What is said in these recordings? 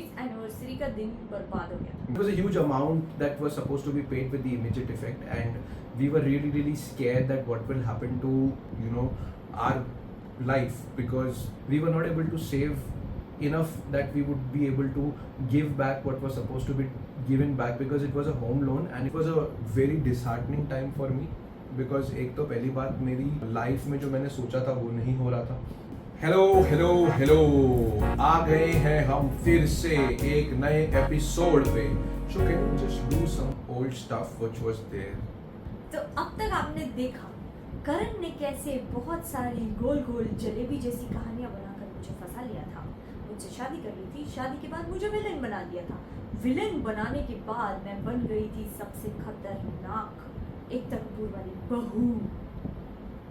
पूरी एनिवर्सरी का दिन बर्बाद हो गया था। It was a huge amount that was supposed to be paid with the immediate effect, and we were really scared that what will happen to, you know, our life, because we were not able to save enough that we would be able to give back what was supposed to be given back, because it was a home loan and it was a very disheartening time for me, because एक तो पहली बात मेरी life में जो मैंने सोचा था वो नहीं हो रहा था। हेलो आ गए हैं हम फिर से एक नए एपिसोड पे। So can you just do some old stuff which was there? तो अब तक आपने देखा करण ने कैसे बहुत सारी गोल गोल जलेबी जैसी कहानियां बनाकर मुझे फंसा लिया था। मुझसे शादी कर ली थी, शादी के बाद मुझे विलेन बना दिया था। विलेन बनाने के बाद मैं बन गई थी सबसे खतरनाक एकता कपूर वाली बहू।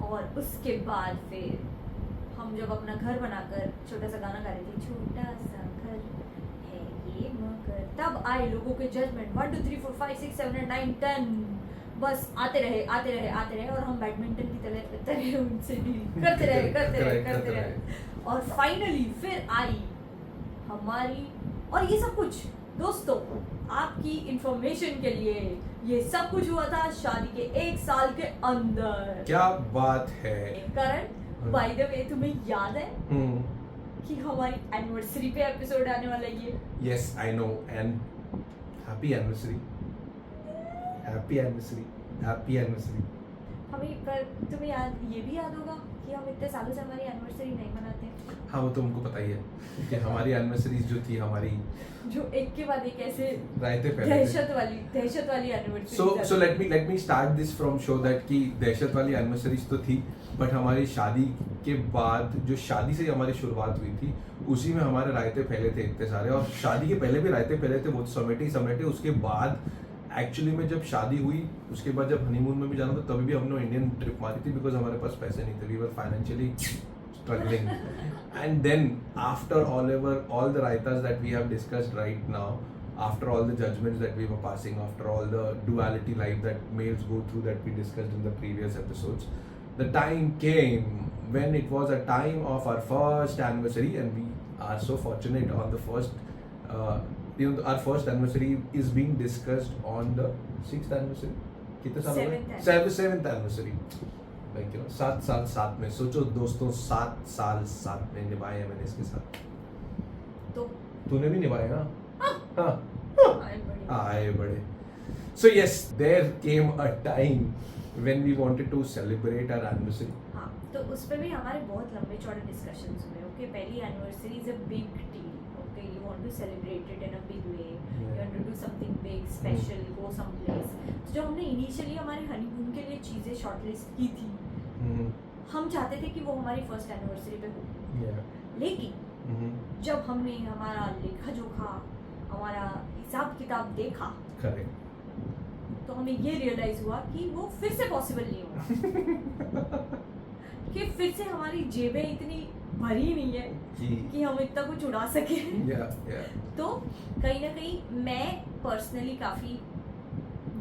और उसके बाद फिर हम जब अपना घर बनाकर छोटा सा गाना गा रहे थे, छोटा सा घर है ये मगर, तब आए लोगों के जजमेंट 1 2 3 4 5 6 7 8 9 10, बस आते रहे और हम बैडमिंटन की तरह उनसे डील करते रहे और फाइनली फिर आई हमारी। और ये सब कुछ दोस्तों आपकी इंफॉर्मेशन के लिए, ये सब कुछ हुआ था शादी के 1 साल के अंदर। क्या बात है करण, बाय द वे तुम्हें याद है कि हमारी एनिवर्सरी पे एपिसोड आने वाला है ये? Yes, I know, and happy anniversary. हमें पर तुम्हें याद, ये भी याद होगा कि हम इतने सालों से हमारी एनिवर्सरी नहीं मनाते। हाँ, वो तो हमको पता ही है कि हमारी एनिवर्सरी जो थी हमारी, जो एक के बाद एक ऐसे रहते पहले दहशत वाली anniversary. So let me start this from show that कि दहशत वाली एनिवर्सरीज तो थी, बट हमारी शादी के बाद जो शादी से हमारी शुरुआत हुई थी उसी में हमारे रायते फैले थे इतने सारे, और शादी के पहले भी रायते फैले थे, वो समेटे। उसके बाद एक्चुअली में जब शादी हुई उसके बाद जब हनीमून में भी जाना था तभी भी हमने इंडियन ट्रिप मारी थी, बिकॉज हमारे पास पैसे नहीं थे, we were financially struggling. And then after all the raitas that we have discussed right now, after all the judgments that we were passing, after all the duality life that males go through that we discussed in the previous episodes, the time came when it was a time of our first anniversary, and we are so fortunate on the first our first anniversary is being discussed on the 6th anniversary. कितने साल हो गए? 7th anniversary. Like, you know, 7 साल साथ में, सोचो दोस्तों 7 साल साथ में निभाए हैं मैंने इसके साथ। तो तूने भी निभाए ना? हाँ आए बड़े। So yes, there came a time when we wanted to celebrate our anniversary. हाँ, तो उस पे भी हमारे बहुत लंबे चौड़े डिस्कशंस हुए। ओके, पहली anniversary is a big deal. Okay, you want to celebrate it in a big way, you want to do something big special, go some place. तो जो हमने इनिशियली हमारे हनीमून के लिए चीजें शॉर्टलिस्ट की थी, हम चाहते थे कि वो हमारी फर्स्ट एनिवर्सरी पे हो। लेकिन जब हमने हमारा लेखा जोखा, हमारा हिसाब किताब देखा, तो हमें ये रियलाइज हुआ कि वो फिर से पॉसिबल नहीं होगा। कि फिर से हमारी जेबें इतनी भरी नहीं है कि हम इतना कुछ उड़ा सके। तो कहीं ना कहीं मैं पर्सनली काफी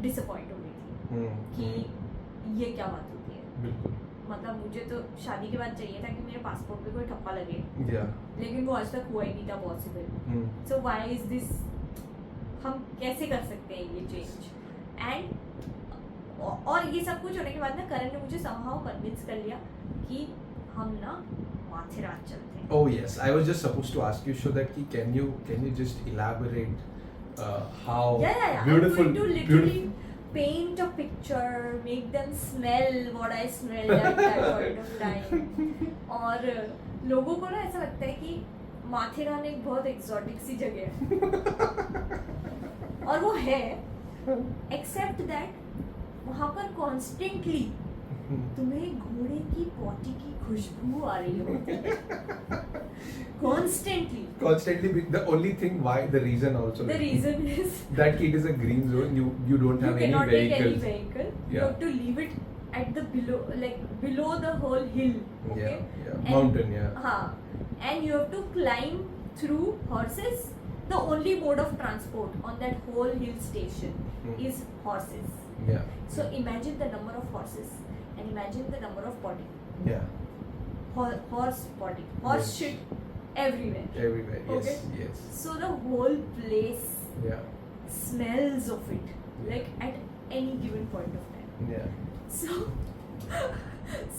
डिसअपॉइंट हो गई थी कि ये क्या बात होती है। बिल्कुल। मतलब मुझे तो शादी के बाद चाहिए था कि मेरे पासपोर्ट पे कोई ठप्पा लगे, लेकिन वो आज तक हुआ ही नहीं था possible. So why is this, हम कैसे कर सकते हैं ये चेंज? एंड और ये सब कुछ होने के बाद ना करण ने मुझे समहाउ कन्विंस कर लिया कि हम ना माथेरान चलते हैं। Oh yes, I was just supposed to ask you, so that can you just elaborate how beautiful, I'm going to literally paint a picture, make them smell what I smelled at that point of time. और लोगों को ना ऐसा लगता है कि माथेरान एक बहुत एक्सोटिक सी जगह है, और वो है, एक्सेप्ट दैट वहाँ पर कॉन्स्टेंटली तुम्हें घोड़े की पोटी की खुशबू आ रही होती है। Constantly. The only thing why, the reason is that it is a green zone. You don't have any vehicles. You cannot take any vehicle. Yeah. You have to leave it at the below the whole hill. Okay. Yeah. Mountain. Yeah. And you have to climb through horses. The only mode of transport on that whole hill station is horses. Yeah. So imagine the number of horses and imagine the number of potty. Yeah. Horse potty. Horse shit everywhere. Everywhere. Yes. Okay. Yes. So the whole place Yeah. smells of it, Yeah. like at any given point of time. Yeah.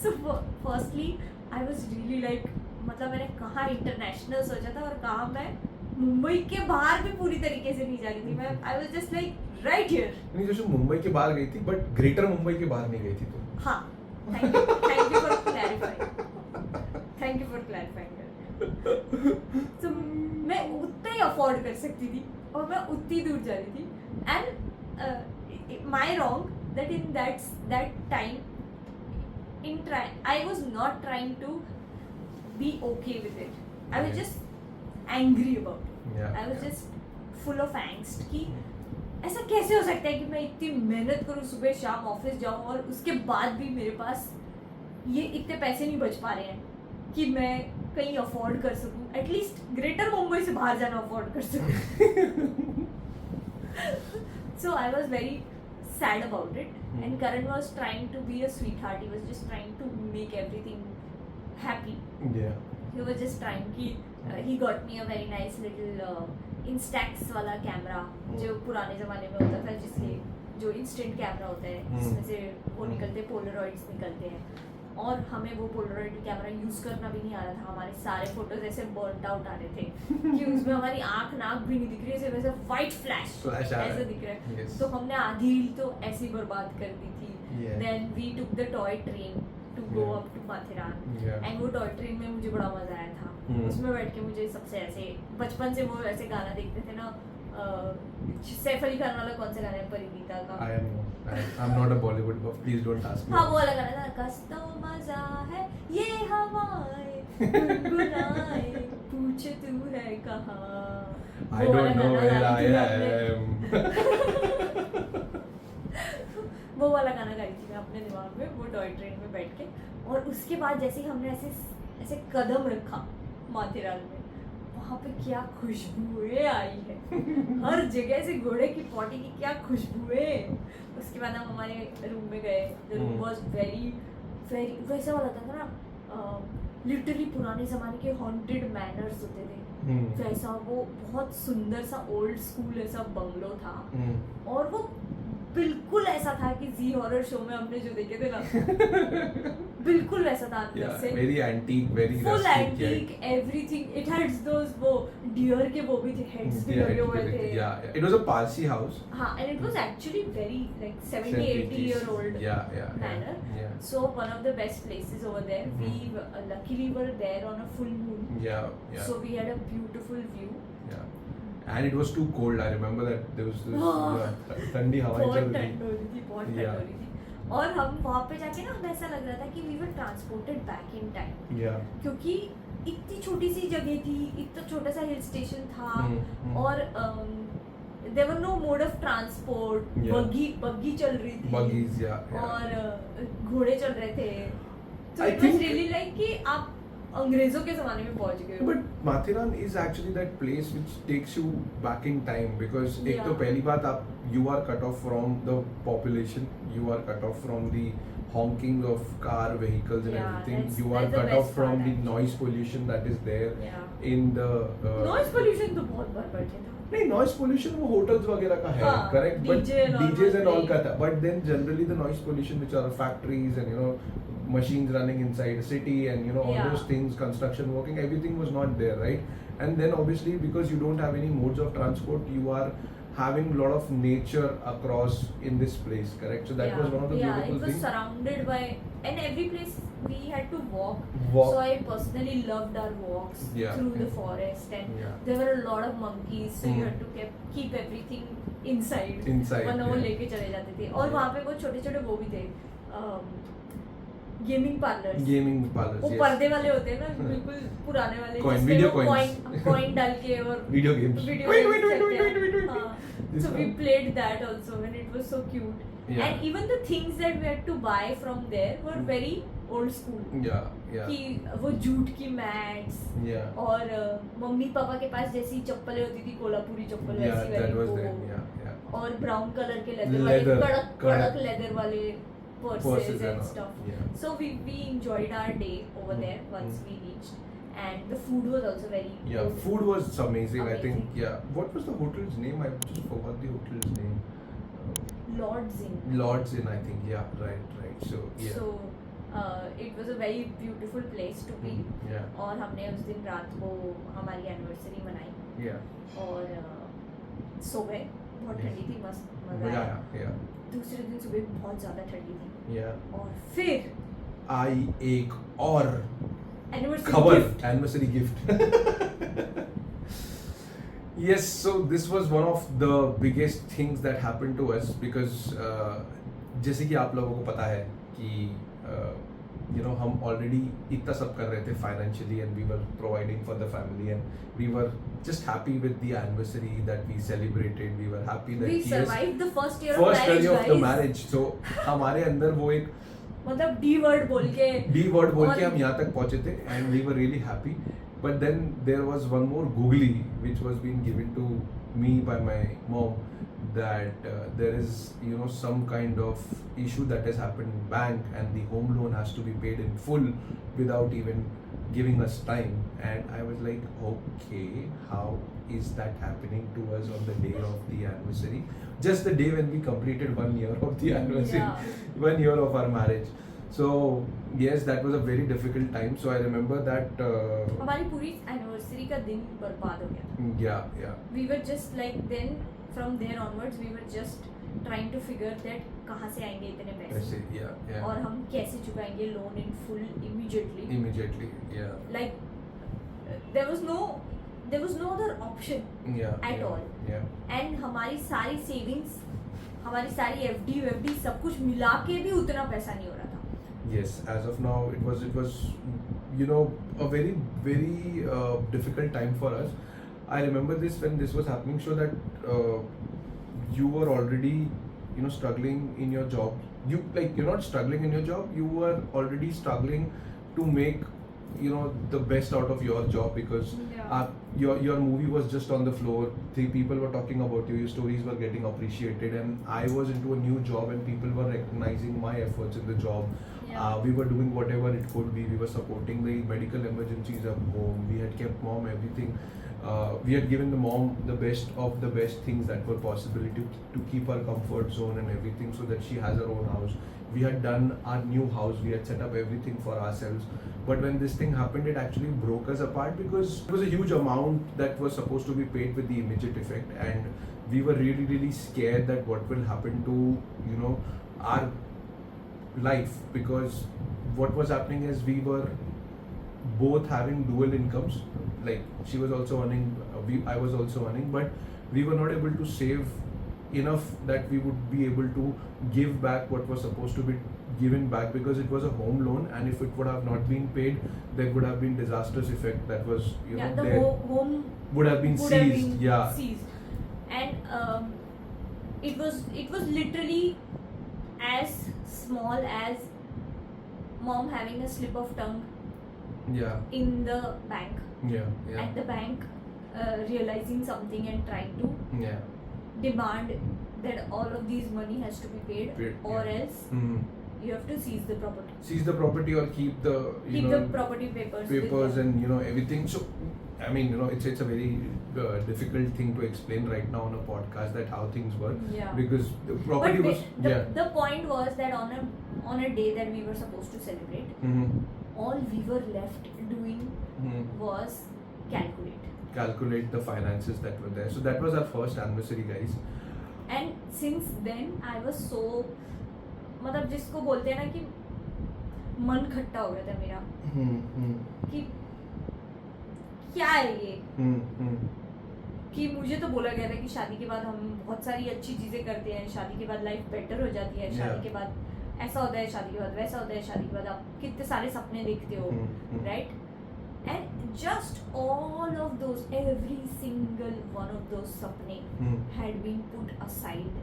So, firstly, I was really like, मतलब मैंने कहाँ international सोचा था और कहाँ मैं मुंबई के बाहर भी पूरी तरीके से नहीं जा रही थी. मैं I was just like right here. नहीं, जैसे मुंबई के बाहर गई थी, बट ग्रेटर मुंबई के बाहर नहीं गई थी तो. हाँ, thank you for clarifying. Thank you for clarifying. तो मैं उतना ही अफोर्ड कर सकती थी और मैं उतनी दूर जा रही थी. And my wrong that in that time I was not trying to be okay with it. I was Yeah. just angry about it. Yeah. I was Yeah. just full of angst कि ऐसा कैसे हो सकता है कि मैं इतनी मेहनत करूँ, सुबह शाम ऑफिस जाऊँ और उसके बाद भी मेरे पास ये इतने पैसे नहीं बच पा रहे हैं कि मैं कहीं अफोर्ड कर सकूँ, एटलीस्ट ग्रेटर मुंबई से बाहर जाना अफोर्ड कर सकूँ. So I was very sad about it. And Karan was trying to be a sweetheart. He was just trying to make everything happy. Yeah. He was just trying कि he got me a very nice little Instax वाला camera जो पुराने ज़माने में होता था, जिससे जो इंस्टेंट कैमरा होता है जिसमें से वो निकलते पोलरॉइड्स निकलते हैं. और हमें वो पोलरॉइड कैमरा यूज़ करना भी नहीं आ रहा था. हमारे सारे फोटोज ऐसे बर्न आउट आ रहे थे कि उसमें हमारी आँख नाक भी नहीं दिख रही है, सिर्फ ऐसे वाइट फ्लैश ऐसे दिख रहा है. Yes. तो हमने आधी रील तो ऐसे ही बर्बाद कर दी थी. Yeah. Then we took the toy train to go Yeah. Up to Matheran. Yeah. And वो टॉय ट्रेन में मुझे बड़ा मजा आया था. उसमें बैठ के मुझे सबसे ऐसे बचपन से वो ऐसे गाना देखते थे ना, सैफ अली खान वाला कौन सा गाना है, परिणीता का. I'm not a Bollywood buff. Please don't ask me. हाँ, वो वाला गाना था, कस तो मजा है ये हवाएं गुनगुनाए पूछ तू है कहाँ. I don't know where I am. वो वाला गाना गाई थी मैं अपने दिमाग में, वो टॉय ट्रेन में बैठ के. और उसके बाद जैसे ही हमने ऐसे ऐसे कदम रखा माथेरान में, वहाँ पे क्या खुशबुएं आई है. हर जगह से घोड़े की पॉटी की क्या खुशबुएं. उसके बाद हम हमारे रूम में गए. The room was very very वैसा वाला था ना, लिटरली पुराने ज़माने के हॉन्टेड मैनर्स होते थे वैसा. वो बहुत सुंदर सा ओल्ड स्कूल ऐसा बंगलो था. और वो बिल्कुल ऐसा था कि जी हॉरर शो में हमने जो देखे थे ना, बिल्कुल वैसा था अंदर से. Very antique, very full rustic. Antique everything. It had दोस वो डियर के वो भी थे, हेड्स भी लगे हुए थे. Yeah, it was a Parsi house. हाँ, and it was actually very like 70-80 year old Yeah. manor. Yeah. So one of the best places over there. We luckily were there on a full moon. Yeah. So we had a beautiful view. Yeah. And it was too cold. I remember that there was this ठंडी हवाएं बहुत चल रही ठंड हो रही थी, बहुत ठंड Yeah. हो रही थी. और हम वहाँ पे जाके ना, हमें ऐसा लग रहा था कि we were transported back in time. Yeah. क्योंकि इतनी छोटी सी जगह थी, इतना छोटा सा हिल स्टेशन था. और there were no mode of transport. Yeah. बग्गी चल रही थी. Buggies, yeah. और घोड़े चल रहे थे. तो I it was think- really like कि आप अंग्रेजों के ज़माने में पहुँच गए हो. But Mathiran is actually that place which takes you back in time because एक तो Yeah. पहली बात आप you are cut off from the population, you are cut off from the honking of car vehicles and Yeah, everything. that's- You are that's the cut best off from part the actually. noise pollution that is there Yeah. in the. Noise pollution तो बहुत बार बढ़ते था. नहीं, noise pollution वो hotels वगैरह का है, हाँ, correct? But DJ and all DJs and all was का था. But then generally the noise pollution which are factories and machines running inside a city and all Yeah. those things, construction working, everything was not there, right? And then obviously because you don't have any modes of transport, you are having a lot of nature across in this place, correct? So that was one of the it beautiful was things. surrounded by, and every place we had to walk. Walk. So I personally loved our walks Yeah. through the forest, and Yeah. there were a lot of monkeys, so you Mm. had to keep everything inside. Inside, वरना वो yeah. लेके चले जाते थे. और Yeah. वहाँ पे वो छोटे छोटे वो भी थे, गेमिंग पार्लर्स. Gaming parlors, वो yes. पर्दे वाले होते हैं ना, बिल्कुल पुराने वाले, Coin, जिसमें video वो coins. coin डाल के और Video games. video Wait, games wait, wait, खेलते wait, हैं. wait, wait. हाँ. This So we one. played that also, and it was so cute. Yeah. And even the things that we had to buy from there were very old school. Yeah. कि वो jute की mats Yeah. और mummy papa के पास जैसी चप्पलें होती थी, कोल्हापुरी चप्पल Yeah, वैसी that वाली was वो, there. Yeah. और ब्राउन कलर के लेदर वाले, Leather, कड़क correct. कड़क लेदर वाले Purses purses and and all. stuff. Yeah. So we enjoyed our day over there once Mm. we reached. and the food was also very Yeah, good. food was amazing. I think. Amazing. Yeah. What was the hotel's name? I just forgot the hotel's name. Lord's Inn. Lord's Inn, I think. Yeah. Right. So yeah. So it was a very beautiful place to be. Yeah. और हमने उस दिन रात को हमारी anniversary मनाई Yeah. और सो गए. बहुत Yes. ठंडी थी, मस्त मजा मजा आया. आया. Yeah. दूसरे दिन सुबह बहुत ज़्यादा ठंडी थी Yeah. और फिर आई एक और एनिवर्सरी खबर gift. Anniversary gift. Yes, so this was one of the biggest things that happened to us because जैसे कि आप लोगों को पता है कि हम ऑलरेडी इतना सब कर रहे थे financially and we were providing for the family and we were just happy with the anniversary that we celebrated. We were happy that We yes, survived the first year first of marriage, year of the guys. marriage. So हमारे अंदर वो एक मतलब D word बोल के D word बोल के और- हम यहाँ तक पहुंचे थे and we were really happy. But then there was one more googly which was been given to me by my mom that there is some kind of issue that has happened in bank and the home loan has to be paid in full without even giving us time. And I was like, okay, how is that happening to us on the day of the anniversary, just the day when we completed 1 year of the anniversary, Yeah. 1 year of our marriage. So yes, that was a very difficult time. So I remember that हमारी पूरी anniversary का दिन बर्बाद हो गया. yeah. We were just like then from there onwards we were just trying to figure that कहाँ से आएंगे इतने पैसे ऐसे yeah. और हम कैसे चुकाएंगे loan in full Immediately, yeah. like there was no other option Yeah. At yeah, all. Yeah. and हमारी सारी सेविंग्स हमारी सारी एफडी सब कुछ मिला के भी उतना पैसा नहीं हो रहा था. Yes, as of now, it was a very very difficult time for us. I remember this when this was happening, so that you were already struggling in your job. You're not struggling in your job. You were already struggling to make the best out of your job because your movie was just on the floor. 3 people were talking about you. Your stories were getting appreciated, and I was into a new job, and people were recognizing my efforts in the job. Yeah. We were doing whatever it could be. We were supporting the medical emergencies at home. We had kept mom everything. We had given the mom the best of the best things that were possible to keep her comfort zone and everything, so that she has her own house. We had done our new house. We had set up everything for ourselves. But when this thing happened, it actually broke us apart because it was a huge amount that was supposed to be paid with the immediate effect, and we were really really scared that what will happen to our life, because what was happening is we were both having dual incomes. Like she was also earning, I was also earning, but we were not able to save enough that we would be able to give back what was supposed to be given back, because it was a home loan, and if it would have not been paid, there would have been disastrous effect that was the there home would have been would have seized. been Yeah. seized. And it was literally as small as mom having a slip of tongue Yeah. in the bank, Yeah. at the bank realizing something and trying to Yeah. demand that all of these money has to be paid, Paid, or yeah. else Mm. you have to seize the property, Seize the property or keep the keep the property papers with papers them. and everything. So I mean it's a very difficult thing to explain right now on a podcast that how things work, Yeah. because the property But was the point was that on a day that we were supposed to celebrate, Mhm. all we were left doing Mhm. was calculate the finances that were there. So that was our first anniversary, guys. and since then I was so, मतलब जिसको बोलते हैं ना कि मन खट्टा हो गया था मेरा कि क्या है ये, कि मुझे तो बोला गया था कि शादी के बाद हम बहुत सारी अच्छी चीजें करते हैं, शादी के बाद लाइफ बेटर हो जाती है, शादी Yeah. के बाद ऐसा होता है, शादी के बाद वैसा होता है, शादी के बाद आप कितने सारे सपने देखते हो, right? And just all of those, every single one of those sapne had been put aside,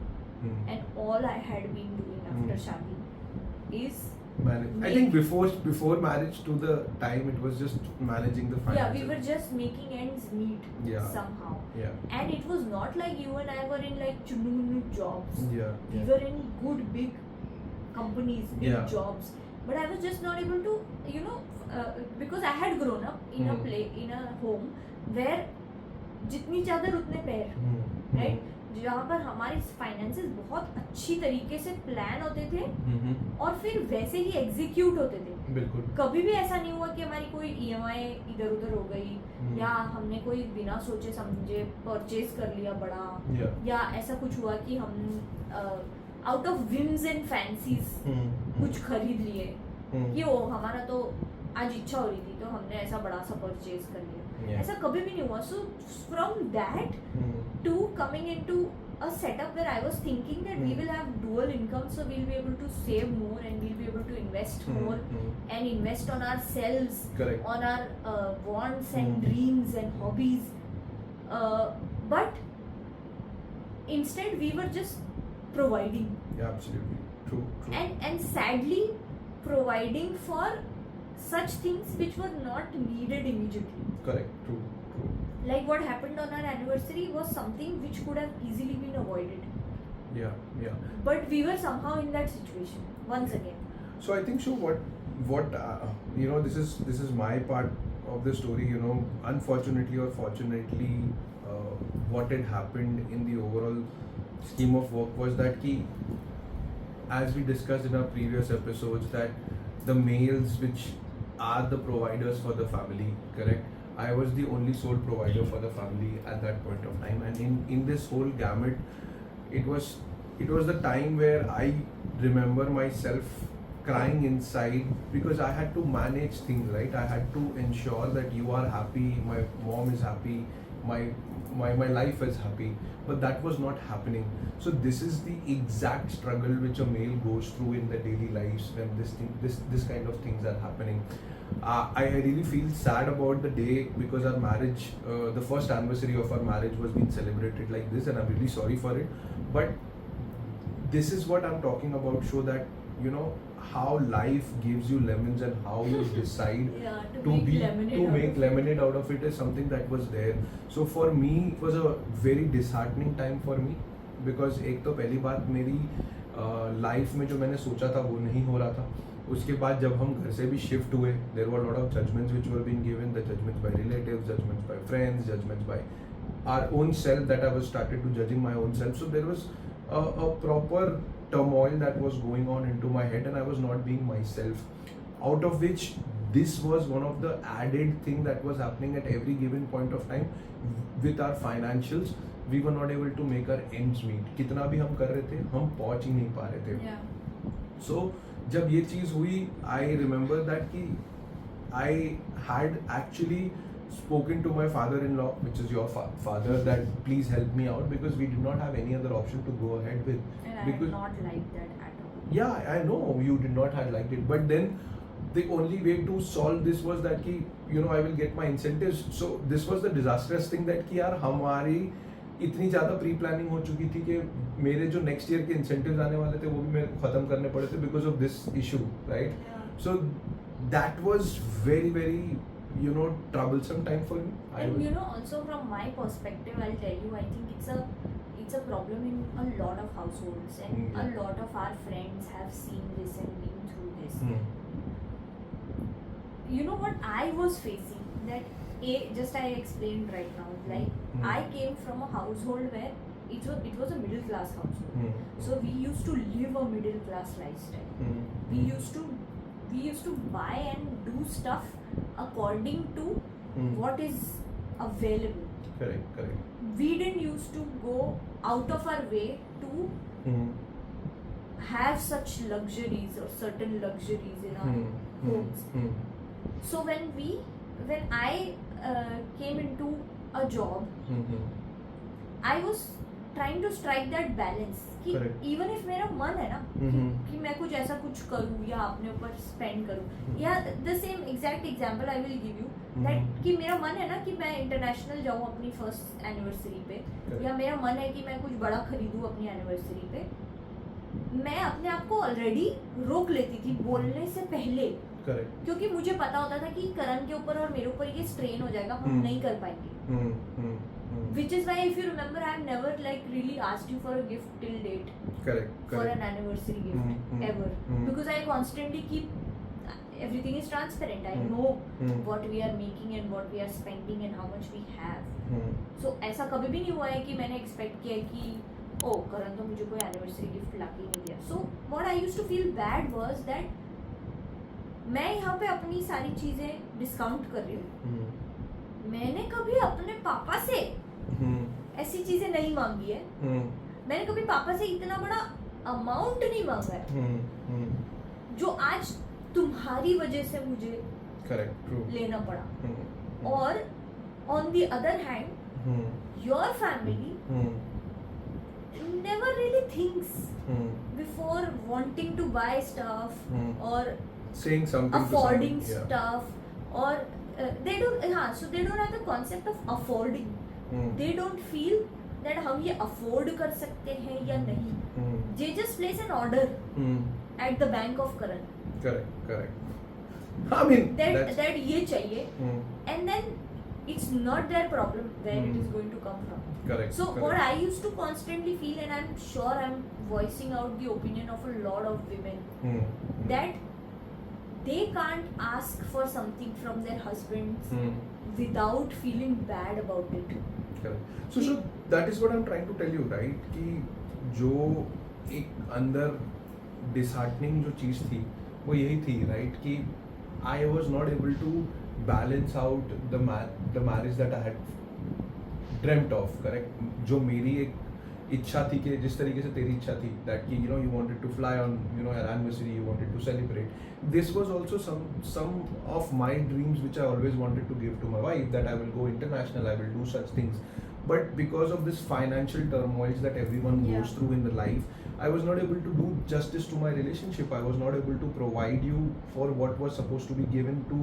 and all I had been doing after shadi is I think before marriage to the time it was just managing the finances. yeah, we were just making ends meet Yeah. somehow, Yeah. and it was not like you and I were in like chunnu jobs. Yeah. We were in good big companies, big Yeah. jobs. but I was just not able to, because I had grown up in a home where जितनी चादर उतने पैर, right, जहाँ पर हमारे finances बहुत अच्छी तरीके से प्लान होते थे और फिर वैसे ही एग्जीक्यूट होते थे. बिल्कुल. कभी भी ऐसा नहीं हुआ कि हमारी कोई EMI इधर उधर हो गई या हमने कोई बिना सोचे समझे परचेज कर लिया बड़ा, या ऐसा कुछ हुआ कि हम out of whims and fancies कुछ खरीद लिए कि वो हमारा तो आज इच्छा हो रही थी तो हमने ऐसा बड़ा सा परचेज कर लिया. ऐसा कभी भी नहीं हुआ. So from that to coming into a setup where I was thinking that we will have dual income, so we'll be able to save more and we'll be able to invest more and invest on ourselves. Correct. On our wants and dreams and hobbies, but instead we were just providing. Yeah, absolutely true. And sadly providing for such things which were not needed immediately. Correct. True. Like what happened on our anniversary was something which could have easily been avoided. Yeah. But we were somehow in that situation once again. So I think, so what this is my part of the story. Unfortunately or fortunately, what had happened in the overall scheme of work was that as we discussed in our previous episodes, that the males which are the providers for the family, correct? I was the only sole provider for the family at that point of time, and in this whole gamut, it was the time where I remember myself crying inside because I had to manage things, right? I had to ensure that you are happy, my mom is happy, my life is happy, but that was not happening. So this is the exact struggle which a male goes through in their daily lives when this kind of things are happening. I really feel sad about the day because our marriage, the first anniversary of our marriage was being celebrated like this, and I'm really sorry for it. But this is what I'm talking about, show that how life gives you lemons and how you decide to make lemonade out of it is something that was there. So for me, it was a very disheartening time for me because एक तो पहली बात मेरी life में जो मैंने सोचा था वो नहीं हो रहा था. उसके बाद जब हम घर से भी शिफ्ट हुए, there were lot of judgments which were being given, the judgments by relatives, judgments by friends, judgments by our own self, that I was started to judging my own self. So there was a proper turmoil that was going on into my head and I was not being myself, out of which this was one of the added thing that was happening at every given point of time with our financials. We were not able to make our ends meet. कितना भी हम कर रहे थे, हम पहुंच ही नहीं पा रहे थे. So जब ये चीज़ हुई, I remember that कि I had actually spoken to my father-in-law, which is your father, that please help me out because we did not have any other option to go ahead with. And because, I had not liked that at all. Yeah, I know you did not have liked it, but then the only way to solve this was that I will get my incentives. So this was the disastrous thing that यार हमारी इतनी ज़्यादा pre planning हो चुकी थी कि मेरे जो नेक्स्ट ईयर के इंसेंटिव्स आने वाले थे वो भी मेरे ख़त्म करने पड़े थे because of this issue, right? So that was very very troublesome time for me. And also from my perspective, I'll tell you, I think it's a problem in a lot of households, and a lot of our friends have seen this and been through this. You know what I was facing, that just I explained right now, like I came from a household where it was a middle class household. So we used to live a middle class lifestyle. We used to buy and do stuff according to what is available. Correct. We didn't used to go out of our way to have such luxuries or certain luxuries in our homes. So when I came into a job, I was trying to strike that balance कि even if मेरा मन है ना कि मैं कुछ ऐसा कुछ करूँ या अपने ऊपर स्पेंड करूँ, या the same exact example I will give you, that कि मेरा मन है ना कि मैं इंटरनेशनल जाऊँ अपनी फर्स्ट एनिवर्सरी पे, या मेरा मन है कि मैं कुछ बड़ा खरीदूँ अपनी एनिवर्सरी पे, मैं अपने आप को ऑलरेडी रोक लेती थी बोलने से पहले. Correct. क्योंकि मुझे पता होता था कि करण के ऊपर और मेरे ऊपर ये स्ट्रेन हो जाएगा, हम नहीं कर पाएंगे. Which is why, if you remember, I have never really asked you for a gift till date. Correct. For an anniversary gift ever, because I constantly keep everything is transparent. I Hmm. know Hmm. what we are making and what we are spending and how much we have. Hmm. So ऐसा कभी भी नहीं हुआ है कि मैंने expect किया है कि ओ करण तो मुझे कोई एनिवर्सरी गिफ्ट ला के नहीं दिया. So what I used to feel bad was that मैं यहाँ पे अपनी सारी चीजें डिस्काउंट कर रही हूँ. Hmm. मैंने कभी अपने पापा से Hmm. ऐसी चीजें नहीं मांगी है. Hmm. मैंने कभी पापा से इतना बड़ा अमाउंट नहीं मांगा है Hmm. Hmm. जो आज तुम्हारी वजह से मुझे Correct. True. लेना पड़ा. Hmm. और on the other hand Hmm. Your family Hmm. never really thinks Hmm. before wanting to buy stuff Hmm. or Saying something affording to someone. stuff or they don't so they don't have the concept of affording. Hmm. They don't feel that हम ये afford कर सकते हैं या नहीं. Hmm. They just place an order Hmm. at the bank of Karan Correct. Correct. I mean, that's. that ये चाहिए Hmm. and then it's not their problem where it Hmm. is going to come from. Correct. So correct. what I used to constantly feel, and I'm sure I'm voicing out the opinion of a lot of women, Hmm. that they can't ask for something from their husbands Hmm. without feeling bad about it. Correct. So that is what I'm trying to tell you, right? कि जो एक अंदर disheartening जो चीज़ थी वो यही थी, right? कि I was not able to balance out the marriage that I had dreamt of, correct? जो मेरी एक इच्छा थी कि जिस तरीके से तेरी इच्छा थी that कि you know you wanted to fly on your anniversary, you wanted to celebrate. This was also some of my dreams which I always wanted to give to my wife, that I will go international, I will do such things. But because of this financial turmoils that everyone Yeah. goes through in the life, I was not able to do justice to my relationship. I was not able to provide you for what was supposed to be given to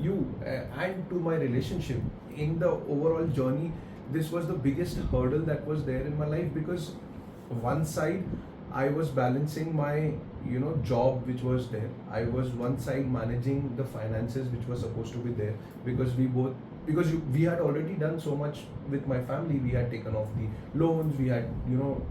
you and to my relationship. In the overall journey, this was the biggest hurdle that was there in my life, because one side I was balancing my job which was there. I was one side managing the finances which was supposed to be there, because we had already done so much with my family. We had taken off the loans, we had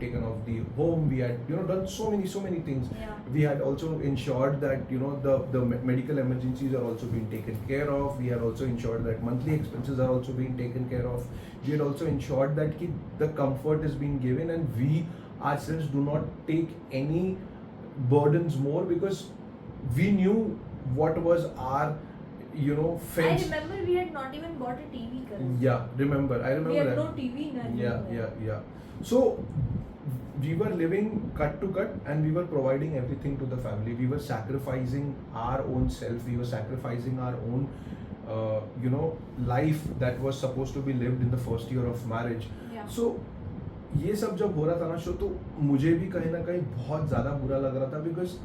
taken off the home, we had done so many things. Yeah. We had also ensured that the medical emergencies are also being taken care of. We had also ensured that monthly expenses are also being taken care of. We had also ensured that the comfort is being given, and we ourselves do not take any burdens more, because we knew what was our fence. I remember we had not even bought a TV, Karan. Yeah, I remember We had that. no TV in our room. Yeah. So we were living cut to cut, and we were providing everything to the family. We were sacrificing our own self. We were sacrificing our own, life that was supposed to be lived in the first year of marriage. Yeah. So ये सब जब हो रहा था ना show, तो मुझे भी कहीं ना कहीं बहुत ज़्यादा बुरा लग रहा था, because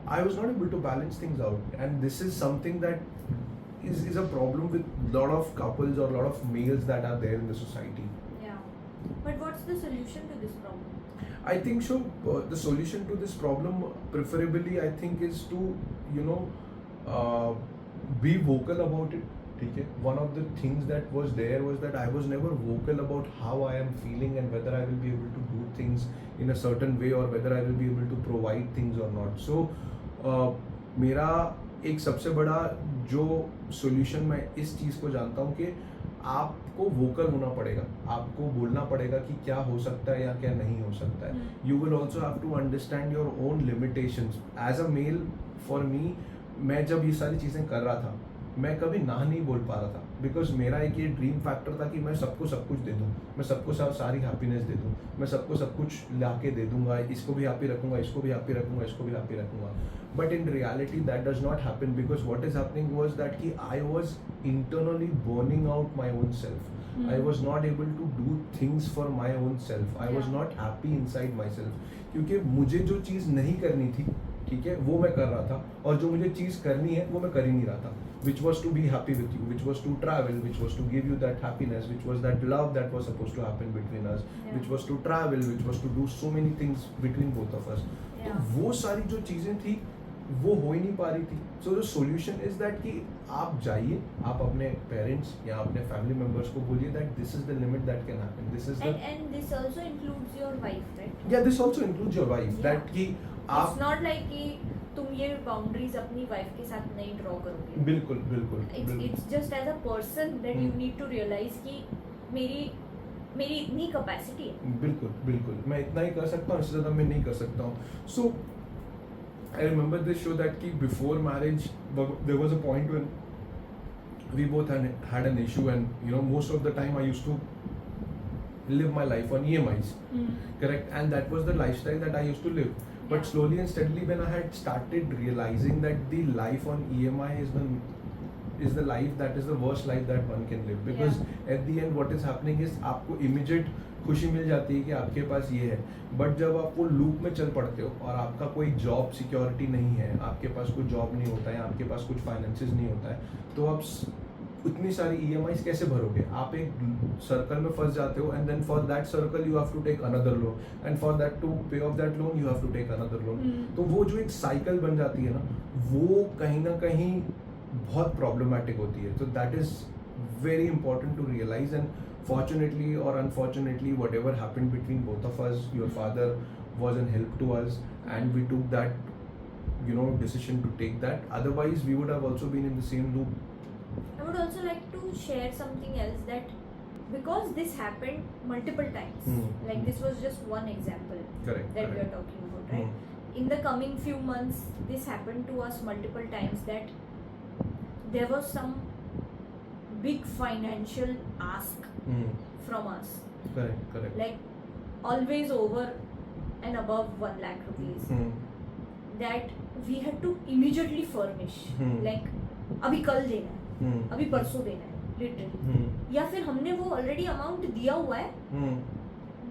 I was not able to balance things out, and this is something that is a problem with lot of couples or lot of males that are there in the society. Yeah. But what's the solution to this problem? I think so. The solution to this problem, preferably, I think, is to be vocal about it. ठीक है. One of the things that was there was that I was never vocal about how I am feeling and whether I will be able to do things in a certain way, or whether I will be able to provide things or not. So मेरा एक सबसे बड़ा जो solution मैं इस चीज़ को जानता हूँ कि आपको vocal होना पड़ेगा, आपको बोलना पड़ेगा कि क्या हो सकता है या क्या नहीं हो सकता है. You will also have to understand your own limitations. As a male, for me, मैं जब ये सारी चीज़ें कर रहा था, मैं कभी ना नहीं बोल पा रहा था, बिकॉज मेरा एक ये ड्रीम फैक्टर था कि मैं सबको सब कुछ दे दूँ, मैं सबको सारी हैप्पीनेस दे दूँ, मैं सबको सब कुछ ला के दे दूँगा, इसको भी हैप्पी रखूँगा, इसको भी हैप्पी रखूँगा, इसको भी हैप्पी रखूँगा. But in reality that does not happen, because what is happening was that कि I was internally burning out my own self. I was not able to do things for my own self. I was not happy inside myself. क्योंकि मुझे जो चीज़ नहीं करनी थी, ठीक है, वो मैं कर रहा था, और जो मुझे चीज़ करनी है वो मैं कर ही नहीं रहा था. Which was to be happy with you, which was to travel, which was to give you that happiness, which was that love that was supposed to happen between us, which was to travel, which was to do so many things between both of us. तो वो सारी जो चीज़ें थी वो हो ही नहीं पा रही थी. So the solution is that कि आप जाइए, आप अपने पेरेंट्स या अपने फैमिली मेंबर्स को बोलिए that this is the limit that can happen, this is the and this also includes your wife, right? या this also includes your wife, that कि आप It's not like कि तुम ये बाउंड्रीज अपनी वाइफ के साथ नहीं ड्रॉ करोगे. बिल्कुल बिल्कुल It's just as a person that you hmm. need to realize कि मेरी मेरी इतनी कैपेसिटी है. बिल्कुल बिल्कुल मैं इतना ही कर सकता हूँ, इससे ज़्यादा मैं नहीं कर सकता हूँ. So I remember this show that कि before marriage there was a point when we both had an issue, and most of the time I used to live my life on EMIs, correct, and that was the lifestyle that I used to live. But Yeah. slowly and steadily, when I had started realizing that the life on EMI is the life that is the worst life that one can live, because at the end what is happening is आपको immediate खुशी मिल जाती है कि आपके पास ये है, but जब आप वो लूप में चल पड़ते हो और आपका कोई जॉब सिक्योरिटी नहीं है, आपके पास कोई जॉब नहीं होता है, आपके पास कुछ फाइनेंसेस नहीं होता है, तो आप उतनी सारी EMIs कैसे भरोगे? आप एक सर्कल में फंस जाते हो, and then for that circle you have to take another loan, and for that to pay off that loan you have to take another loan. तो वो जो एक साइकिल बन जाती है ना, वो कहीं ना कहीं बहुत प्रॉब्लमेटिक होती है. तो that is very important to realise, and fortunately or unfortunately, whatever happened between both of us, your father was an help to us, and we took that decision to take that. Otherwise we would have also been in the same loop. I would also like to share something else, that because this happened multiple times, like this was just one example Correct, that we are correct. talking about, right? In the coming few months, this happened to us multiple times, that there was some big financial ask from us, Correct. like always over and above 1 lakh rupees, that we had to immediately furnish, like अभी कल देना है, अभी परसों देना है, literally. या फिर हमने वो ऑलरेडी अमाउंट दिया हुआ है,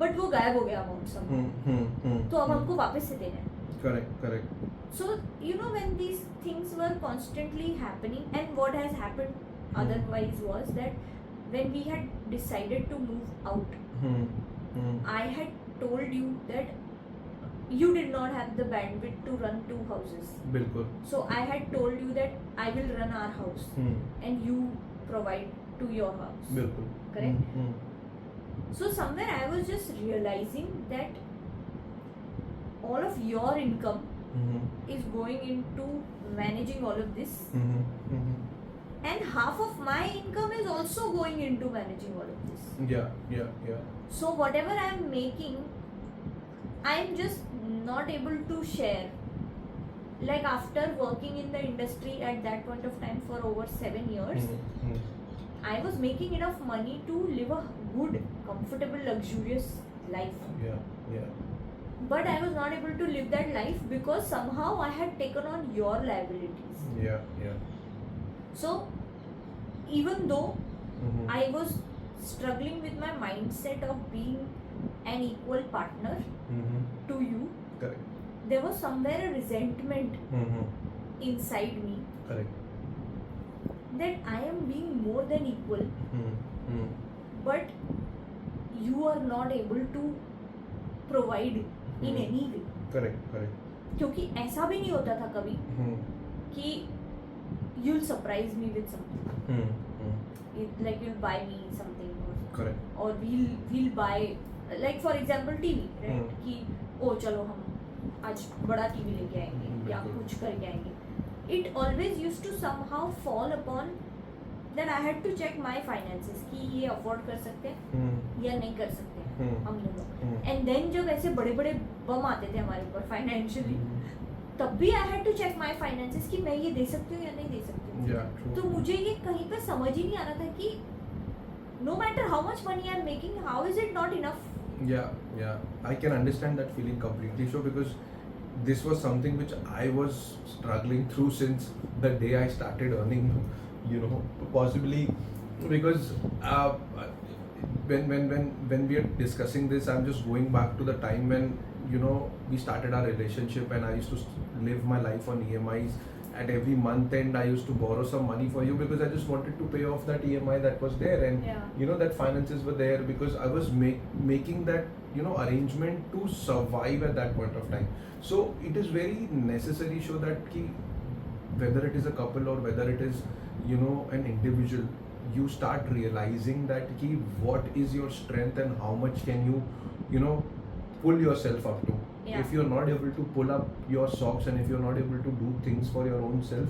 बट वो गायब हो गया अमाउंट सब, तो अब हमको वापस से देना है. Correct. So when these things were constantly happening, and what has happened otherwise was that when we had decided to move out, I had told you that you did not have the bandwidth to run 2 houses. बिल्कुल. So I had told you that I will run our house and you provide to your house. बिल्कुल. Correct? So somewhere I was just realizing that all of your income is going into managing all of this, and half of my income is also going into managing all of this. Yeah. So whatever I am making, I am just not able to share. Like after working in the industry at that point of time for over 7 years, I was making enough money to live a good, comfortable, luxurious life. Yeah. But I was not able to live that life because somehow I had taken on your liabilities. Yeah. So even though I was struggling with my mindset of being an equal partner to you, Correct. there was somewhere a resentment inside me Correct. that I am being more than equal, but you are not able to provide in any way. Correct. क्योंकि ऐसा भी नहीं होता था कभी कि you'll surprise me with something, like you'll buy me something, Correct. or we'll buy, like for example TV, right? कि ओ चलो हम आज बड़ा टीवी लेके आएंगे या बिल्कुल. कुछ करके आएंगे. It always used to somehow fall upon that I had to check my finances कि ये afford कर सकते हैं या नहीं कर सकते हैं हम दोनों. And then जब ऐसे बड़े बड़े बम आते थे हमारे ऊपर फाइनेंशियली, तब भी I had to check my finances कि मैं ये दे सकती हूँ या नहीं दे सकती हूँ. Yeah, true. तो मुझे ये कहीं पे समझ ही नहीं आ रहा था कि no matter how much money I am making, how is it not enough. Yeah. I can understand that feeling completely, so because this was something which I was struggling through since the day I started earning, possibly because when we are discussing this, I'm just going back to the time when we started our relationship, and I used to live my life on EMIs. At every month end, I used to borrow some money for you because I just wanted to pay off that EMI that was there, and that finances were there because I was making that arrangement to survive at that point of time. So it is very necessary so that whether it is a couple or whether it is an individual, you start realizing that what is your strength and how much can you pull yourself up to. Yeah. If you're not able to pull up your socks and if you're not able to do things for your own self,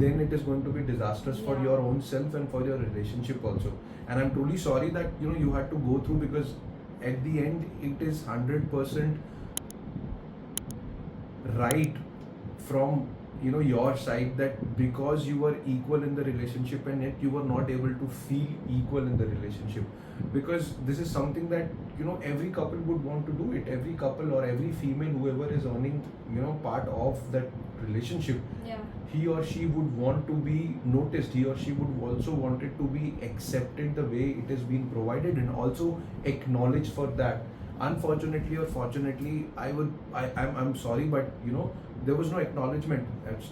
then it is going to be disastrous for Yeah. your own self and for your relationship also. And I'm truly sorry that you had to go through, because at the end it is 100% right from your side, that because you were equal in the relationship and yet you were not able to feel equal in the relationship. Because this is something that every couple would want to do it. Every couple or every female, whoever is earning part of that relationship, Yeah. he or she would want to be noticed. He or she would also want it to be accepted the way it is being provided, and also acknowledged for that. Unfortunately or fortunately, I'm sorry, but there was no acknowledgement.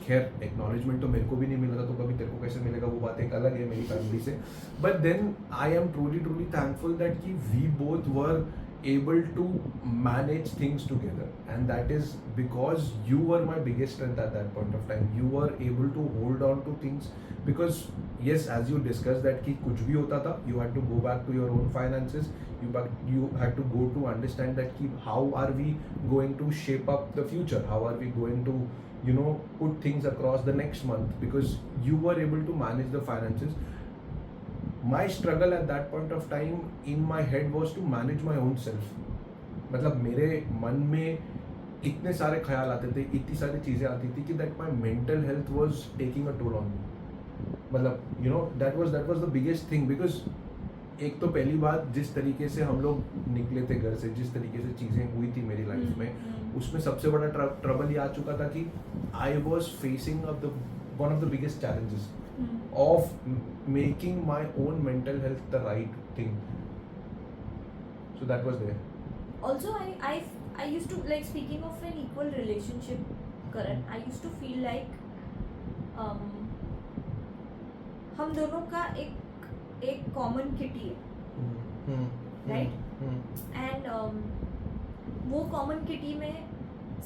खैर acknowledgement तो मेरे को भी नहीं मिला था, तो कभी तेरे को कैसे मिलेगा, वो बात एक अलग है मेरी फैमिली से. But then I am truly thankful that कि we both were able to manage things together, and that is because you were my biggest strength at that point of time. You were able to hold on to things, because yes, as you discussed that कि कुछ भी होता था, you had to go back to your own finances. You had to go to understand that कि how are we going to shape up the future, how are we going to put things across the next month, because you were able to manage the finances. My struggle at that point of time in my head was to manage my own self. मतलब मेरे मन में इतने सारे ख्याल आते थे, इतनी सारी चीज़ें आती थी कि that my mental health was taking a toll on me. मतलब that was the biggest thing, because एक तो पहली बात, जिस तरीके से हम लोग निकले थे घर से, जिस तरीके से चीज़ें हुई थी मेरी लाइफ में, उसमें सबसे बड़ा ट्रबल ये आ चुका था कि I was facing one of the biggest challenges of making my own mental health the right thing. So that was there. Also, I used to, like, speaking of an equal relationship, Karan, I used to feel like हम दोनों का एक common kitty है, right? And वो common kitty में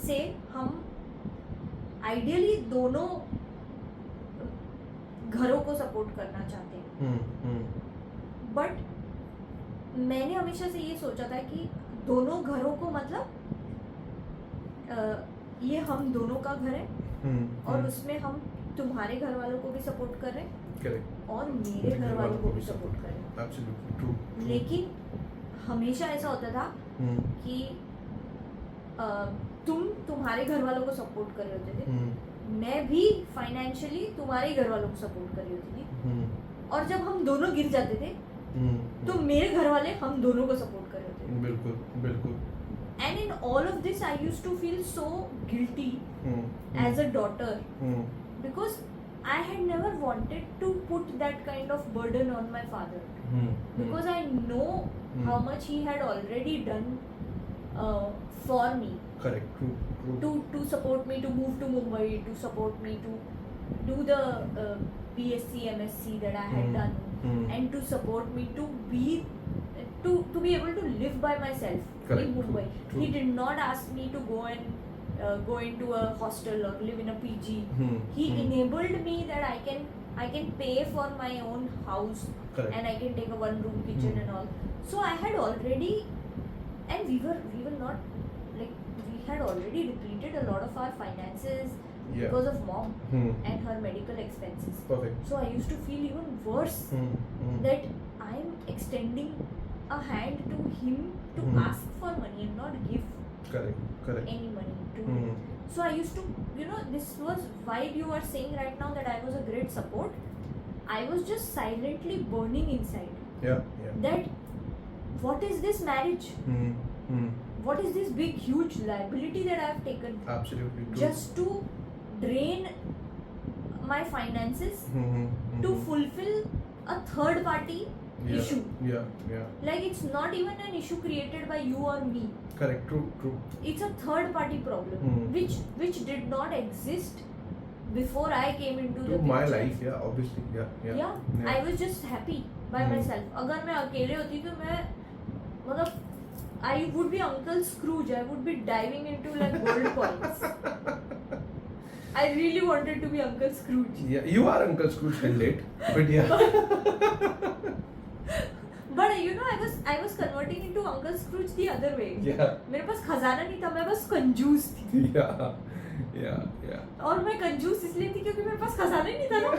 से हम ideally दोनों घरों को सपोर्ट करना चाहते हैं, बट मैंने हमेशा से ये सोचा था कि दोनों घरों को मतलब ये हम दोनों का घर है और उसमें हम तुम्हारे घर वालों को भी सपोर्ट कर रहे हैं, Correct. और मेरे घर वालों को भी सपोर्ट कर रहे हैं. Absolutely true. लेकिन हमेशा ऐसा होता था कि तुम तुम्हारे घर वालों को सपोर्ट कर रहे होते थे, मैं भी फाइनेंशियली तुम्हारे घर वालों को सपोर्ट कर रही होती थी, और जब हम दोनों गिर जाते थे तो मेरे घर वाले हम दोनों को सपोर्ट कर रहे होते थे. बिल्कुल. And in all of this I used to feel so guilty as a daughter, because I had never wanted to put that kind of burden on my father, because I know how much he had already done for me. Correct. True. To support me to move to Mumbai, to support me to do the BSc MSc that I had done, and to support me to be able to live by myself. Correct. In Mumbai. True. He did not ask me to go and go into a hostel or live in a PG. He enabled me that I can pay for my own house. Correct. And I can take a one room kitchen and all. So I had already, and we were not, like, we had already depleted a lot of our finances because of mom and her medical expenses. Perfect. So I used to feel even worse that I'm extending a hand to him to ask for money and not give Correct. any money to him. So I used to, this was why you are saying right now that I was a great support. I was just silently burning inside. Yeah. That what is this marriage? What is this big huge liability that I have taken Absolutely true. just to drain my finances to fulfill a third party issue? Yeah. Like, it's not even an issue created by you or me. Correct. True. It's a third party problem which did not exist before I came into the To my picture. life, yeah, obviously, yeah. I was just happy by myself. अगर मैं अकेले होती तो मैं मतलब I would be Uncle Scrooge. I would be diving into like gold coins. I really wanted to be Uncle Scrooge. Yeah, you are Uncle Scrooge till late, but yeah. But you know, I was converting into Uncle Scrooge the other way. Yeah. मेरे पास खजाना नहीं था, मैं बस कंजूस थी. Yeah. और मैं कंजूस इसलिए थी क्योंकि मेरे पास खजाना ही नहीं था ना.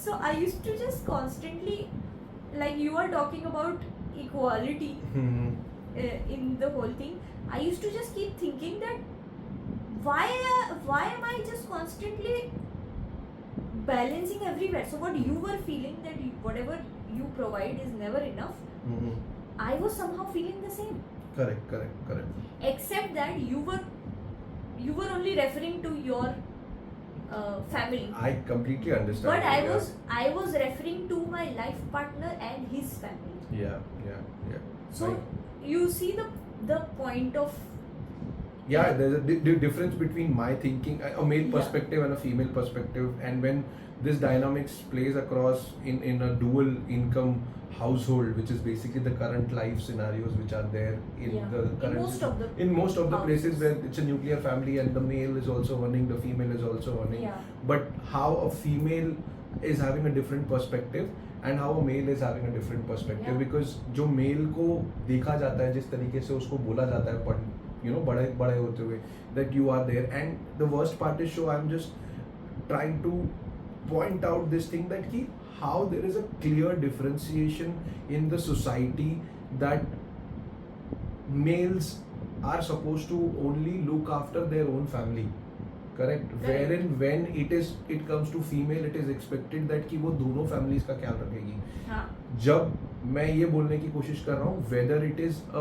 So I used to just constantly, like you are talking about equality in the whole thing. I used to just keep thinking that why am I just constantly balancing everywhere? So what you were feeling that whatever you provide is never enough. I was somehow feeling the same. Correct. Except that you were only referring to your family. I completely understand. But I was referring to my life partner and his family. Yeah. So you see the point of Yeah, there's a difference between my thinking, a male Yeah. perspective and a female perspective, and when this dynamics plays across in a dual income household, which is basically the current life scenarios which are there in Yeah. the In current most of the places houses. where it's a nuclear family and the male is also earning, the female is also earning. Yeah. But how a female is having a different perspective and how a male is having a different perspective, Yeah. because जो male को देखा जाता है, जिस तरीके से उसको बोला जाता है, बड़े होते हुए, that you are there, and the worst part is, so I'm just trying to point out this thing that how there is a clear differentiation in the society that males are supposed to only look after their own family. Correct. Wherein when it comes to female, it is expected that कि वो दोनों families का ख्याल रखेगी. हाँ. जब मैं ये बोलने की कोशिश कर रहा हूँ, whether it is a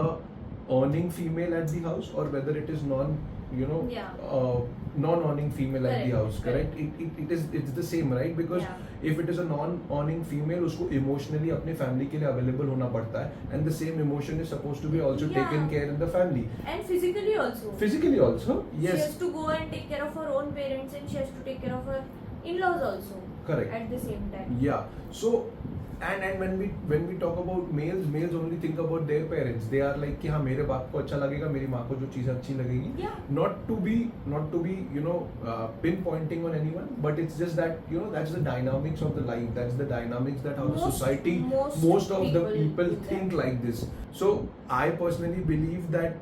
earning female at the house or whether it is non-earning female at the house, correct? It's the same, right? Because if it is a non-earning female, उसको emotionally अपने family के लिए available होना पड़ता है, and the same emotion is supposed to be also taken care in the family. And physically also. Physically also, yes. She has to go and take care of her own parents, and she has to take care of her in-laws also. Correct. At the same time. Yeah. So, and when we talk about males only think about their parents. They are like कि हाँ मेरे बाप को अच्छा लगेगा, मेरी माँ को जो चीज़ अच्छी लगेगी. Yeah. Not to be pinpointing on anyone, but it's just that that's the dynamics of the life. That's the dynamics that how the society, most of the people think like this. So I personally believe that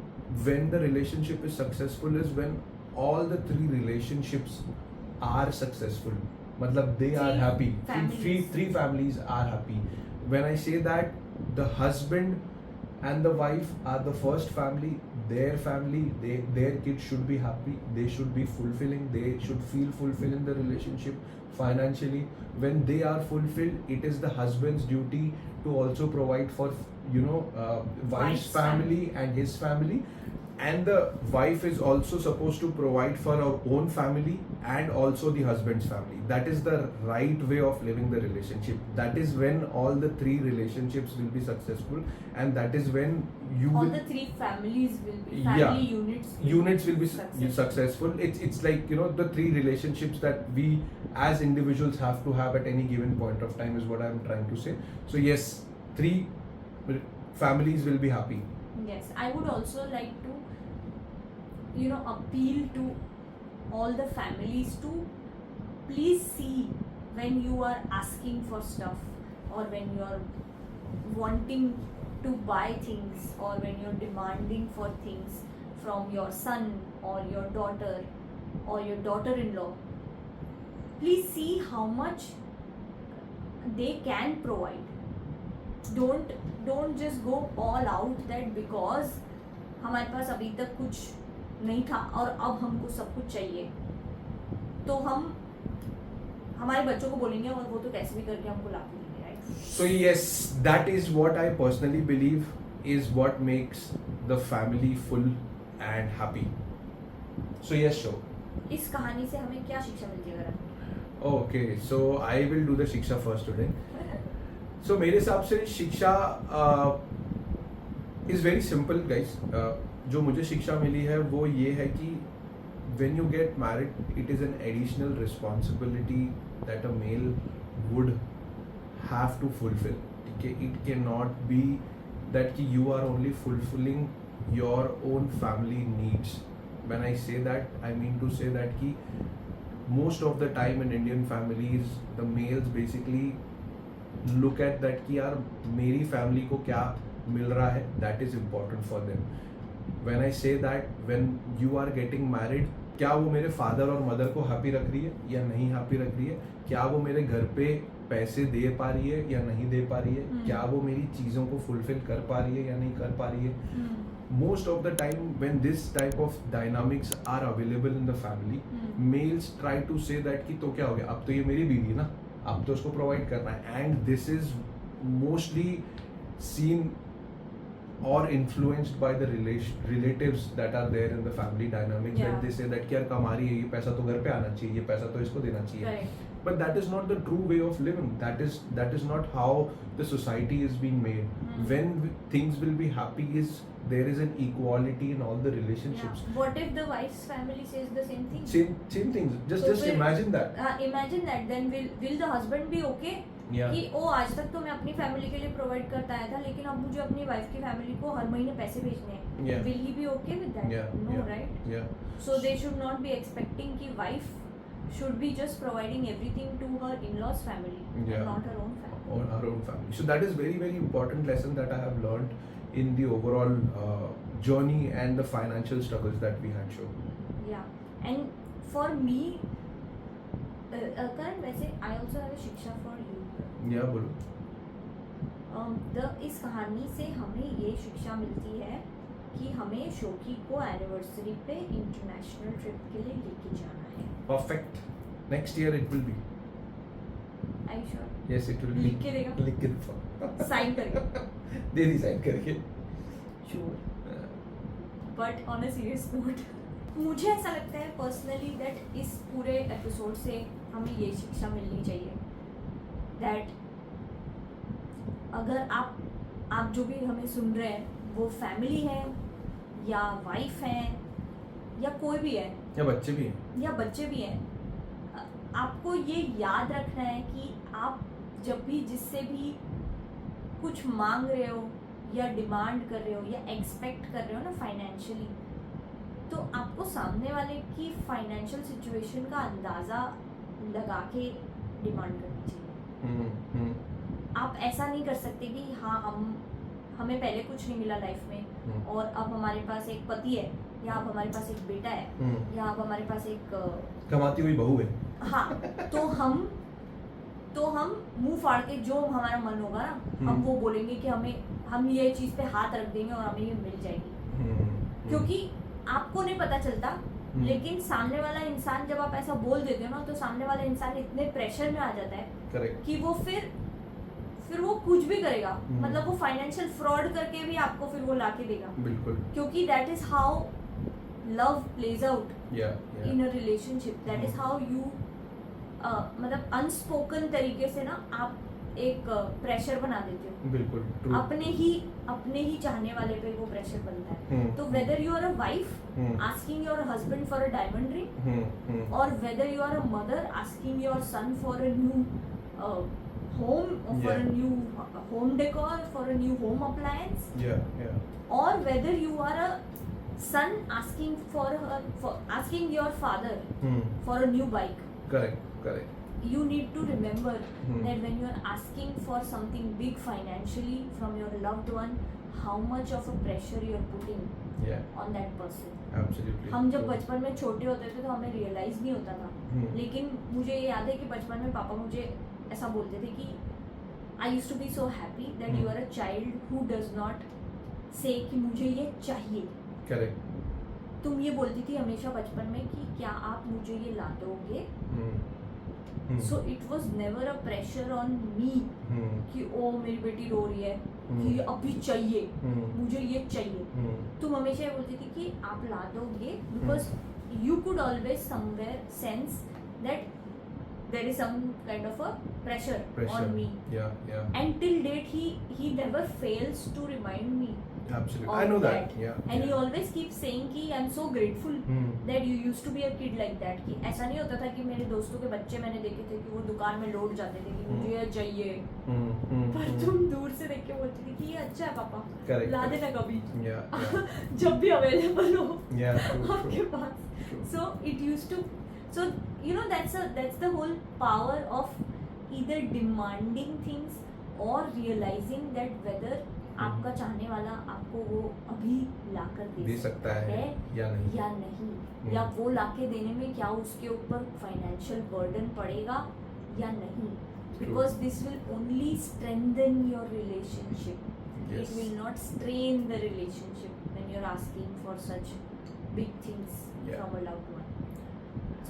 when the relationship is successful is when all the three relationships are successful. Matlab they are happy. Three families are happy. When I say that the husband and the wife are the first family, their family, their kids should be happy. They should be fulfilling. They should feel fulfilled in the relationship financially. When they are fulfilled, it is the husband's duty to also provide for wife's family and his family. And the wife is also supposed to provide for her own family and also the husband's family. That is the right way of living the relationship. That is when all the three relationships will be successful, and that is when all the three families will be units will be successful. It's like the three relationships that we as individuals have to have at any given point of time is what I'm trying to say. So yes, three families will be happy. Yes, I would also like to appeal to all the families to please see when you are asking for stuff, or when you are wanting to buy things, or when you're demanding for things from your son or your daughter or your daughter-in-law. Please see how much they can provide. Don't just go all out that because हमारे पास अभी तक कुछ नहीं था और अब हमको सब कुछ चाहिए, तो हम हमारे बच्चों को बोलेंगे और वो तो कैसे भी करके हमको ला के देंगे, right? So yes, that is what I personally believe is what makes the family full and happy. So yes, sure. इस कहानी से हमें क्या शिक्षा मिलती है करण? Okay, so I will do the शिक्षा first today. So मेरे हिसाब से शिक्षा is very simple, guys. जो मुझे शिक्षा मिली है वो ये है कि when you get married, it is an additional responsibility that a male would have to fulfill. It cannot be that you are only fulfilling your own family needs. When I say that, I mean to say that most of the time in Indian families, the males basically look at that कि यार मेरी फैमिली को क्या मिल रहा है, that is important for them. When I say that when you are getting married, क्या वो मेरे फादर और मदर को हैप्पी रख रही है या नहीं हैप्पी रख रही है, क्या वो मेरे घर पे पैसे दे पा रही है या नहीं दे पा रही है, क्या वो मेरी चीज़ों को फुलफिल कर पा रही है या नहीं कर पा रही है. Most of the time when this type of dynamics are available in the family, males try to say that कि तो क्या हो गया, अब तो ये मेरी बीवी है ना, अब तो उसको प्रोवाइड करना है. And this is mostly seen or influenced by the relatives that are there in the family dynamics. Yeah. That they say that कि यार कमा रही है, ये पैसा तो घर पे आना चाहिए, ये पैसा तो इसको देना चाहिए. Correct. But that is not the true way of living. That is not how the society is being made. When things will be happy is there is an equality in all the relationships. Yeah. What if the wife's family says the same thing? Same things. Just फिर- imagine that. Imagine that. Then will the husband be okay? Yeah. कि ओ आज तक तो मैं अपनी family के लिए provide करता आया था, लेकिन अब मुझे अपनी वाइफ की फैमिली को हर महीने पैसे भेजने हैं. Yeah. Will he be okay with that? Yeah. No, yeah. right? Yeah. So they should not be expecting कि wife should be just providing everything to her in-laws family, Yeah. and not her own family. Or our own family. So that is very important lesson that I have learned in the overall journey and the financial struggles that we had shown. Yeah, and for me, Karan, वैसे I also have a शिक्षा for you. Yeah, बोलो. इस कहानी से हमें ये शिक्षा मिलती है कि हमें शोकी को एनिवर्सरी पे इंटरनेशनल ट्रिप के लिए लेके जाना है. Perfect. Next year it will be. Are you sure? Yes, it will be. लिख के देगा? लिख के देगा. साइन करके. दे दी साइन करके. Sure. But on a serious note, मुझे ऐसा लगता है पर्सनली दैट इस पूरे एपिसोड से हमें ये शिक्षा मिलनी चाहिए दैट अगर आप जो भी हमें सुन रहे हैं वो फैमिली है या वाइफ है या कोई भी है या बच्चे भी हैं. या बच्चे भी हैं, आपको ये याद रखना है कि आप जब भी जिससे भी कुछ मांग रहे हो या डिमांड कर रहे हो या एक्सपेक्ट कर रहे हो ना फाइनेंशियली, तो आपको सामने वाले की फाइनेंशियल सिचुएशन का अंदाज़ा लगा के डिमांड करनी चाहिए. आप ऐसा नहीं कर सकते कि हाँ हमें पहले कुछ नहीं मिला लाइफ में और अब हमारे पास एक पति है या अब हमारे पास एक बेटा है या अब हमारे पास एक कमाती हुई बहू है. हाँ, तो हम मुंह फाड़ के जो हमारा मन होगा ना हम वो बोलेंगे कि हम ये चीज़ पे हाथ रख देंगे और हमें ये मिल जाएगी. क्योंकि आपको नहीं पता चलता, लेकिन सामने वाला इंसान जब आप ऐसा बोल देते हो ना तो सामने वाला इंसान इतने प्रेशर में आ जाता है Correct. कि वो फिर वो कुछ भी करेगा. मतलब वो फाइनेंशियल फ्रॉड करके भी आपको फिर वो लाके देगा. बिल्कुल. क्योंकि that is how love plays out Yeah. In a relationship. That is how you मतलब अनस्पोकन तरीके से ना आप एक प्रेशर बना देते हो. बिल्कुल. True. अपने ही चाहने वाले पे वो प्रेशर बनता है. तो whether you are a wife asking your husband for a diamond ring, और whether you are a mother asking your son for a new home or for a new home decor, for a new home appliance, Yeah. or whether you are a son asking asking your father for a new bike, Correct. you need to remember Hmm. that when you are asking for something big financially from your loved one, how much of a pressure you are putting Yeah. on that person. Absolutely. हम जब True. बचपन में छोटे होते थे तो हमें realise नहीं होता था. लेकिन मुझे ये याद है कि बचपन में पापा मुझे ऐसा बोलते थे कि I used to be so happy that you are a child who does not say कि मुझे ये चाहिए. Correct. तुम ये बोलती थी हमेशा बचपन में कि क्या आप मुझे ये ला दोगे. So it was never a pressure on मी कि ओ मेरी बेटी रो रही है कि अभी चाहिए, मुझे ये चाहिए. तुम हमेशा ये बोलती थी कि आप ला दोगे because you could always somewhere sense that there is some kind of a pressure on me. Yeah. And till date he never fails to remind me Absolutely. of I know that. Yeah. And he always keeps saying कि I'm so grateful that you used to be a kid like that. कि ऐसा नहीं होता था कि मेरे दोस्तों के बच्चे मैंने देखे थे कि वो दुकान में लौट जाते थे कि मुझे ये चाहिए, पर तुम दूर से देख के बोलती थी कि ये अच्छा है पापा, Correct, ला correct. देना कभी. Yeah. जब भी अवेलेबल हो Yeah. True. आपके True. Pass. True. So it used to, so that's the whole power of either demanding things और रियलाइजिंग दैट वेदर आपका चाहने वाला आपको वो अभी लाकर दे सकता है या नहीं। या नहीं, या वो लाके देने में क्या उसके ऊपर फाइनेंशियल बर्डन पड़ेगा या नहीं, because this will only strengthen your relationship. Yes. It will not strain the relationship when you're asking for such big things Yeah. from a loved one.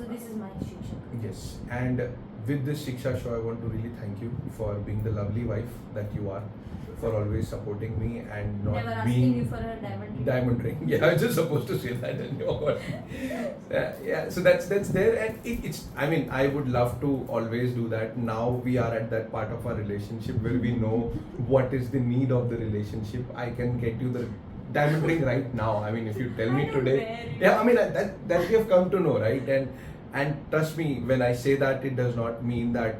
So this is my Shiksha. Yes, and with this Shiksha show, I want to really thank you for being the lovely wife that you are, for always supporting me and not Never being asking you for a diamond ring. diamond ring. Yeah, I was just supposed to say that, and you got yeah. So that's there, and it's. I mean, I would love to always do that. Now we are at that part of our relationship where we know what is the need of the relationship. I can get you the diamond ring right now. I mean, if you tell me I don't today, wear it. yeah. I mean, that we have come to know, right? And trust me, when I say that, it does not mean that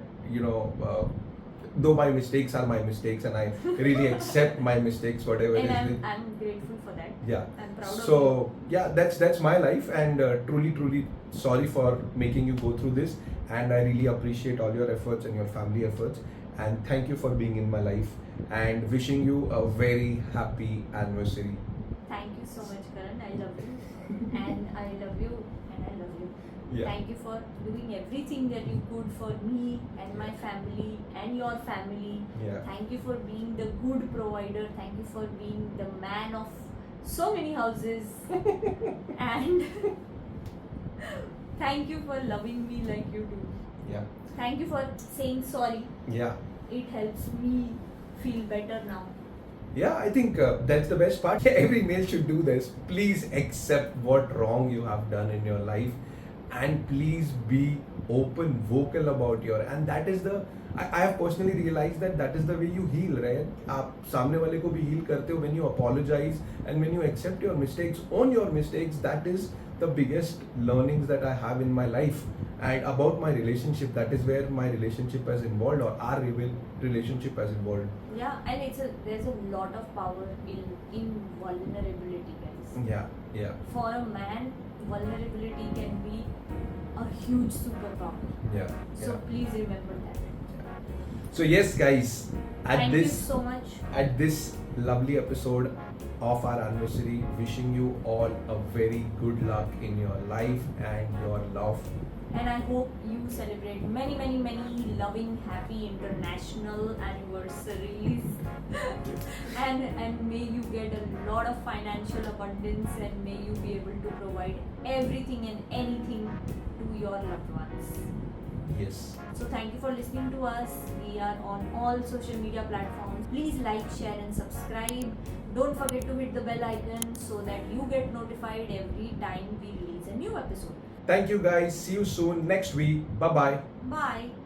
though my mistakes are my mistakes, and I really accept my mistakes, whatever And it is. I'm grateful for that. Yeah. I'm proud So of you. yeah, that's my life, and truly sorry for making you go through this, and I really appreciate all your efforts and your family efforts, and thank you for being in my life, and wishing you a very happy anniversary. Thank you so much, Karan. I love you. And I love you. And I love you. Yeah. Thank you for doing everything that you could for me and my family and your family. Yeah. Thank you for being the good provider. Thank you for being the man of so many houses. And thank you for loving me like you do. Yeah. Thank you for saying sorry. Yeah. It helps me feel better now. Yeah, I think that's the best part. Every male should do this. Please accept what wrong you have done in your life, and please be open, vocal about your. And that is the. I have personally realized that is the way you heal, right? आप सामने वाले को भी heal करते हो when you apologize and when you accept your mistakes, own your mistakes. That is the biggest learnings that I have in my life. And about my relationship, that is where my relationship has involved, or our relationship has involved. Yeah, and there's a lot of power in vulnerability, guys. Yeah. For a man, vulnerability can be a huge superpower. Yeah. So please remember that. So yes, guys, Thank you so much. at this lovely episode of our anniversary, wishing you all a very good luck in your life and your love. And I hope you celebrate many loving, happy international anniversaries. and may you get a lot of financial abundance, and may you be able to provide everything and anything to your loved ones. Yes. So thank you for listening to us. We are on all social media platforms. Please like, share and subscribe. Don't forget to hit the bell icon so that you get notified every time we release a new episode. Thank you, guys. See you soon next week. Bye bye. Bye.